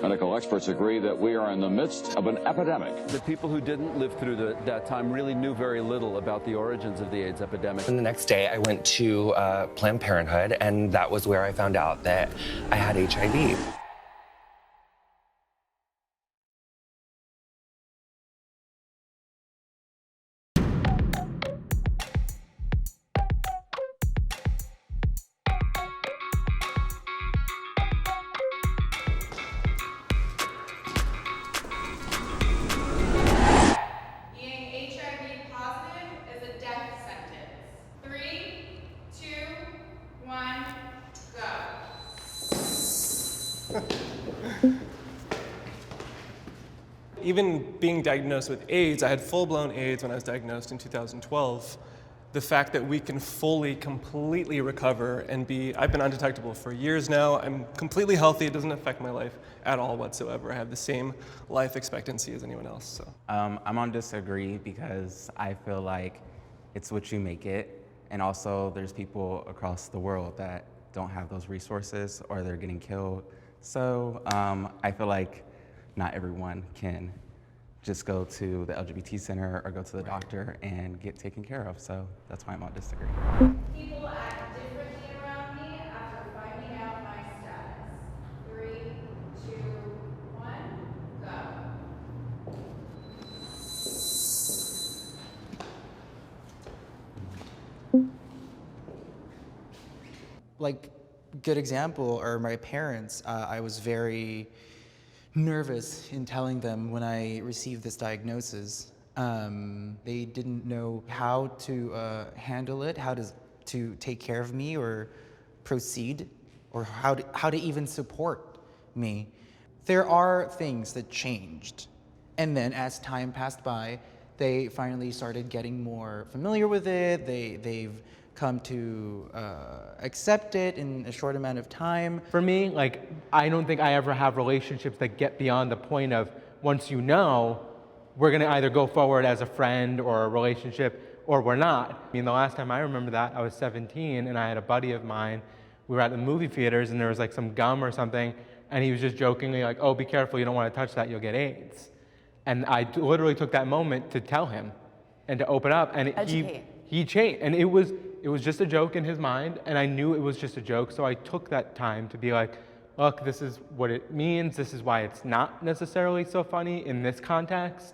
Medical experts agree that we are in the midst of an epidemic. The people who didn't live through that time really knew very little about the origins of the AIDS epidemic. And the next day, I went to Planned Parenthood, and that was where I found out that I had HIV. Even being diagnosed with AIDS, I had full-blown AIDS when I was diagnosed in 2012. The fact that we can fully, completely recover and I've been undetectable for years now. I'm completely healthy. It doesn't affect my life at all whatsoever. I have the same life expectancy as anyone else. So. I'm on disagree because I feel like it's what you make it. And also there's people across the world that don't have those resources or they're getting killed. So I feel like not everyone can just go to the LGBT center or go to the doctor and get taken care of. So that's why I'm on disagree. People act differently around me after finding out my status. 3, 2, 1, go. Like, good example are my parents. I was very nervous in telling them when I received this diagnosis. They didn't know how to handle it, how to take care of me or proceed, or how to even support me. There are things that changed. And then as time passed by, they finally started getting more familiar with it. They've come to accept it in a short amount of time. For me, like, I don't think I ever have relationships that get beyond the point of, once you know, we're gonna either go forward as a friend or a relationship, or we're not. I mean, the last time I remember that, I was 17, and I had a buddy of mine, we were at the movie theaters, and there was like some gum or something, and he was just jokingly like, oh, be careful, you don't wanna touch that, you'll get AIDS. And I literally took that moment to tell him and to open up, and he changed, and it was just a joke in his mind, and I knew it was just a joke, so I took that time to be like, look, this is what it means, this is why it's not necessarily so funny in this context,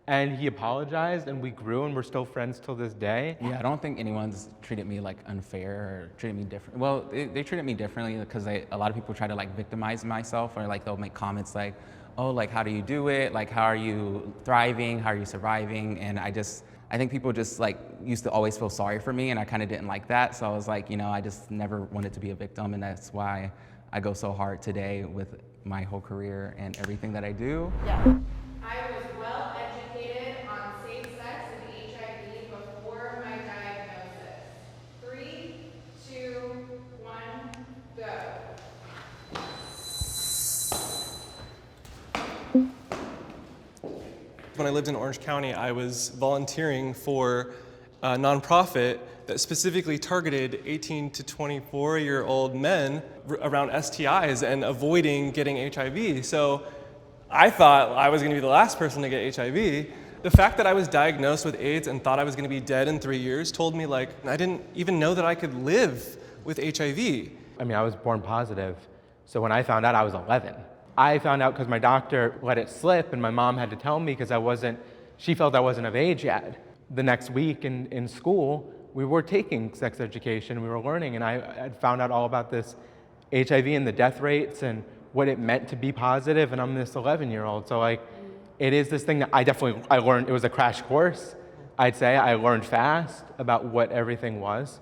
and he apologized, and we grew, and we're still friends till this day. Yeah, I don't think anyone's treated me like unfair or treated me different. Well, they treated me differently because a lot of people try to like victimize myself, or like they'll make comments like, oh, like how do you do it? Like how are you thriving? How are you surviving? And I think people just like used to always feel sorry for me, and I kind of didn't like that. So I was like, I just never wanted to be a victim, and that's why I go so hard today with my whole career and everything that I do. Yeah. I was well educated on safe sex and HIV before my diagnosis. 3, 2, 1, go. When I lived in Orange County, I was volunteering for a nonprofit that specifically targeted 18 to 24-year-old men around STIs and avoiding getting HIV. So I thought I was going to be the last person to get HIV. The fact that I was diagnosed with AIDS and thought I was going to be dead in 3 years told me, like, I didn't even know that I could live with HIV. I mean, I was born positive, so when I found out, I was 11. I found out because my doctor let it slip, and my mom had to tell me because she felt I wasn't of age yet. The next week in school, we were taking sex education, we were learning, and I had found out all about this HIV and the death rates and what it meant to be positive, and I'm this 11-year-old. So like, it is this thing that I learned, it was a crash course, I'd say. I learned fast about what everything was.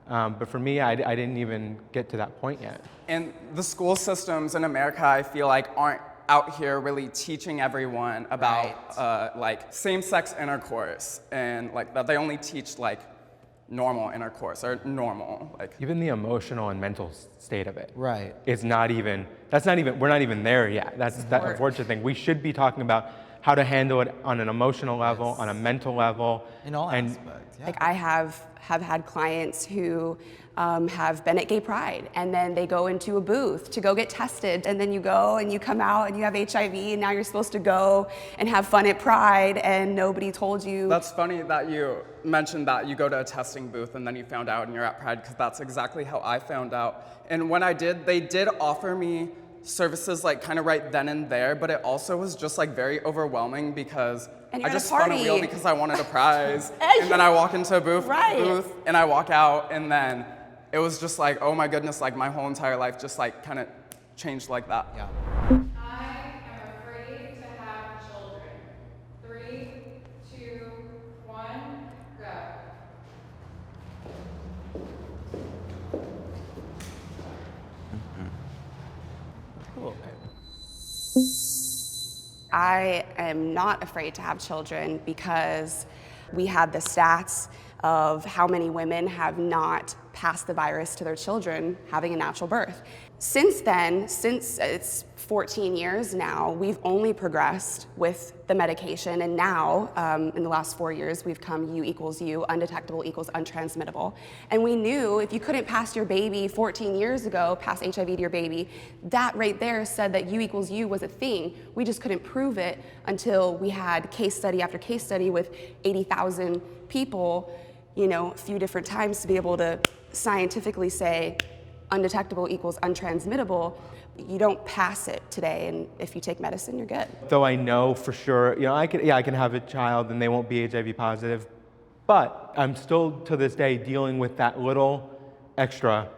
But for me, I didn't even get to that point yet. And the school systems in America, I feel like, aren't out here really teaching everyone about like same-sex intercourse, and like that they only teach like normal intercourse or normal, like even the emotional and mental state of it. Right. We're not even there yet. That's that unfortunate thing. We should be talking about how to handle it on an emotional level, on a mental level. In all aspects, yeah. Like I have had clients who have been at Gay Pride, and then they go into a booth to go get tested, and then you go and you come out and you have HIV, and now you're supposed to go and have fun at Pride, and nobody told you. That's funny that you mentioned that you go to a testing booth and then you found out and you're at Pride, because that's exactly how I found out. And when I did, they did offer me services like kind of right then and there, but it also was just like very overwhelming because I just spun a wheel because I wanted a prize. And then I walk into a booth and I walk out, and then it was just like, oh my goodness, like my whole entire life just like kind of changed like that. Yeah. I am afraid to have children. 3, 2, 1, go. I am not afraid to have children because we have the stats of how many women have not passed the virus to their children having a natural birth. Since then, since it's 14 years now, we've only progressed with the medication, and now, in the last 4 years, we've come U equals U, undetectable equals untransmittable. And we knew if you couldn't pass your baby 14 years ago, pass HIV to your baby, that right there said that U equals U was a thing. We just couldn't prove it until we had case study after case study with 80,000 people, you know, a few different times to be able to scientifically say undetectable equals untransmittable. You don't pass it today, and if you take medicine, you're good. Though I know for sure, you know, I can have a child and they won't be HIV positive, but I'm still to this day dealing with that little extra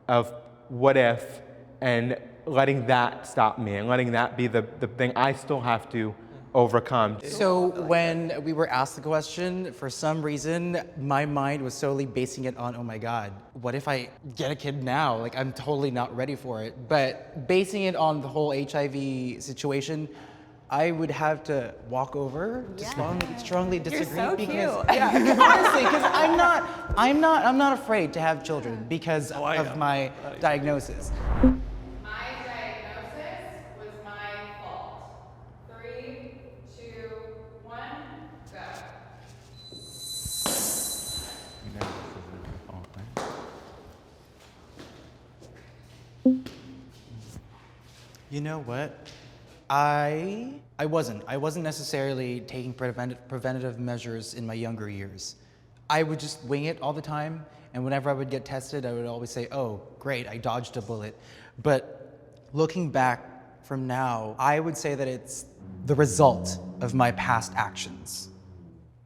of what if, and letting that stop me and letting that be the thing I still have to overcome. So when we were asked the question, for some reason, my mind was solely basing it on, oh my God, what if I get a kid now? Like, I'm totally not ready for it. But basing it on the whole HIV situation, I would have to walk over to strongly disagree. You're so because, cute. Yeah, honestly, because I'm not afraid to have children because of my diagnosis. My diagnosis was my fault. 3, 2, 1, go. You know what? I wasn't necessarily taking preventative measures in my younger years. I would just wing it all the time, and whenever I would get tested, I would always say, oh, great, I dodged a bullet. But looking back from now, I would say that it's the result of my past actions.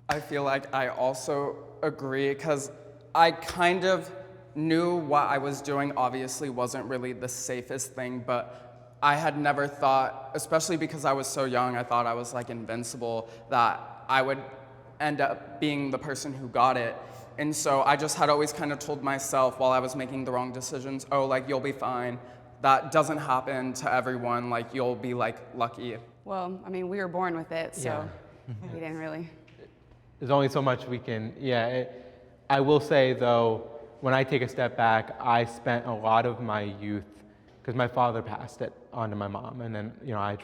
I feel like I also agree, because I kind of knew what I was doing obviously wasn't really the safest thing, but I had never thought, especially because I was so young, I thought I was like invincible, that I would end up being the person who got it. And so I just had always kind of told myself while I was making the wrong decisions, oh, like, you'll be fine. That doesn't happen to everyone. Like, you'll be like lucky. Well, I mean, we were born with it, so we didn't really. There's only so much we can, I will say though, when I take a step back, I spent a lot of my youth, because my father passed it on to my mom, and then, you know, I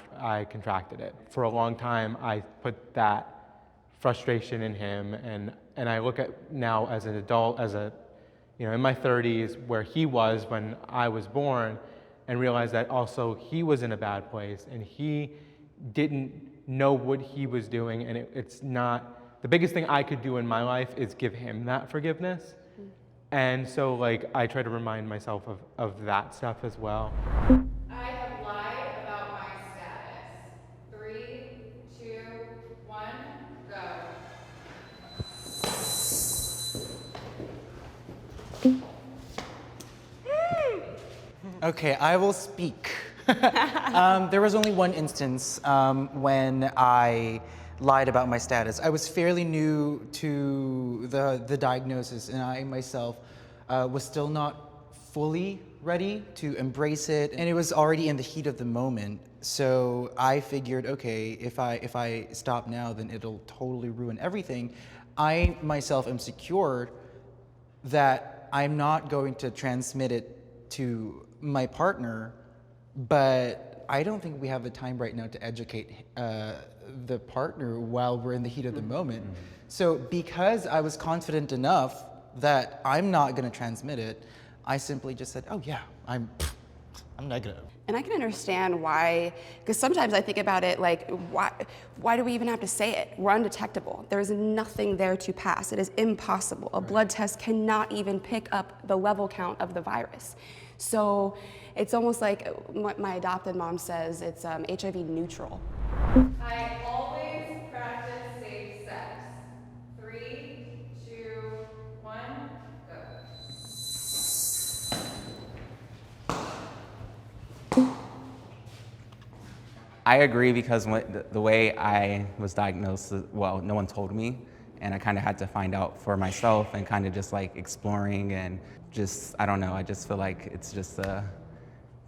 contracted it. For a long time, I put that frustration in him, and I look at now as an adult, in my 30s, where he was when I was born, and realize that also he was in a bad place, and he didn't know what he was doing, and it's not, the biggest thing I could do in my life is give him that forgiveness. And so, like, I try to remind myself of that stuff as well. I have lied about my status. 3, 2, 1, go. Okay, I will speak. There was only one instance when I lied about my status. I was fairly new to the diagnosis, and I myself was still not fully ready to embrace it, and it was already in the heat of the moment. So I figured, okay, if I stop now, then it'll totally ruin everything. I myself am secure that I'm not going to transmit it to my partner, but I don't think we have the time right now to educate the partner while we're in the heat of the moment. So because I was confident enough that I'm not going to transmit it, I simply just said, oh yeah, I'm negative. And I can understand why, because sometimes I think about it like, why do we even have to say it? We're undetectable. There's nothing there to pass. It is impossible. A blood test cannot even pick up the level count of the virus. So it's almost like what my adopted mom says, it's HIV neutral. I always practice safe sex. 3, 2, 1, go. I agree because the way I was diagnosed, well, no one told me, and I kind of had to find out for myself and kind of just like exploring and just, I don't know, I just feel like it's just a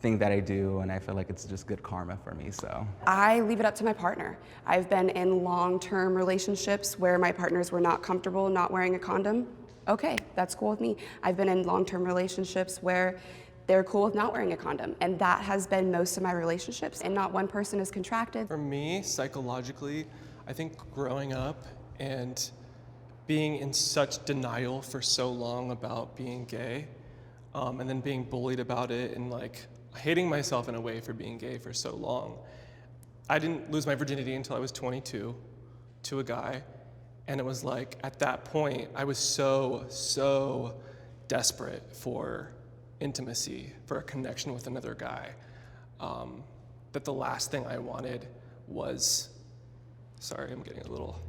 thing that I do, and I feel like it's just good karma for me, so. I leave it up to my partner. I've been in long-term relationships where my partners were not comfortable not wearing a condom. Okay, that's cool with me. I've been in long-term relationships where they're cool with not wearing a condom, and that has been most of my relationships, and not one person is contracted. For me, psychologically, I think growing up and being in such denial for so long about being gay, and then being bullied about it and like hating myself in a way for being gay for so long. I didn't lose my virginity until I was 22 to a guy, and it was like at that point I was so desperate for intimacy, for a connection with another guy, that the last thing I wanted was, sorry, I'm getting a little,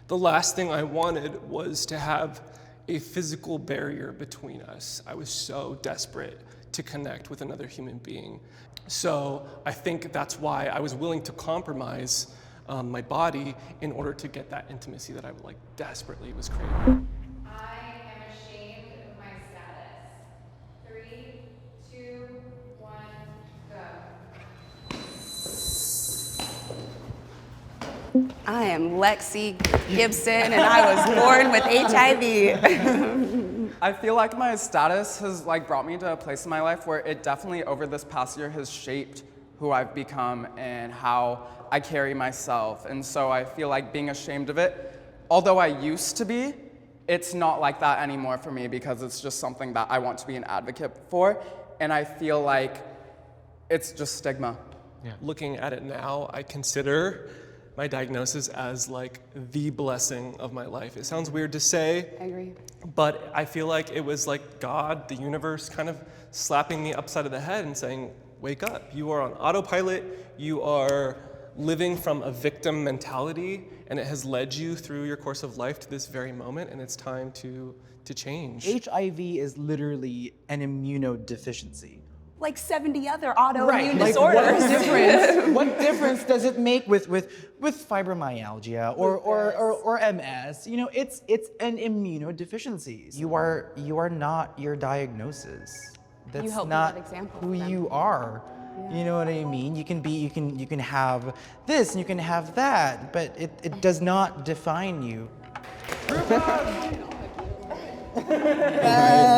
the last thing I wanted was to have a physical barrier between us. I was so desperate to connect with another human being. So I think that's why I was willing to compromise my body in order to get that intimacy that I like desperately was craving. I am Lexi Gibson, and I was born with HIV. I feel like my status has like brought me to a place in my life where it definitely over this past year has shaped who I've become and how I carry myself. And so I feel like being ashamed of it, although I used to be, it's not like that anymore for me because it's just something that I want to be an advocate for. And I feel like it's just stigma. Yeah. Looking at it now, I consider my diagnosis as like the blessing of my life. It sounds weird to say. I agree. But I feel like it was like God, the universe, kind of slapping me upside of the head and saying, wake up. You are on autopilot. You are living from a victim mentality, and it has led you through your course of life to this very moment, and it's time to change. HIV is literally an immunodeficiency. Like 70 other autoimmune disorders. What difference does it make with fibromyalgia or MS? You know, it's an immunodeficiency. You are not your diagnosis. That's You help not me with example who for them. you are. Yeah. You know what I mean? You can have this and you can have that, but it does not define you. Yes.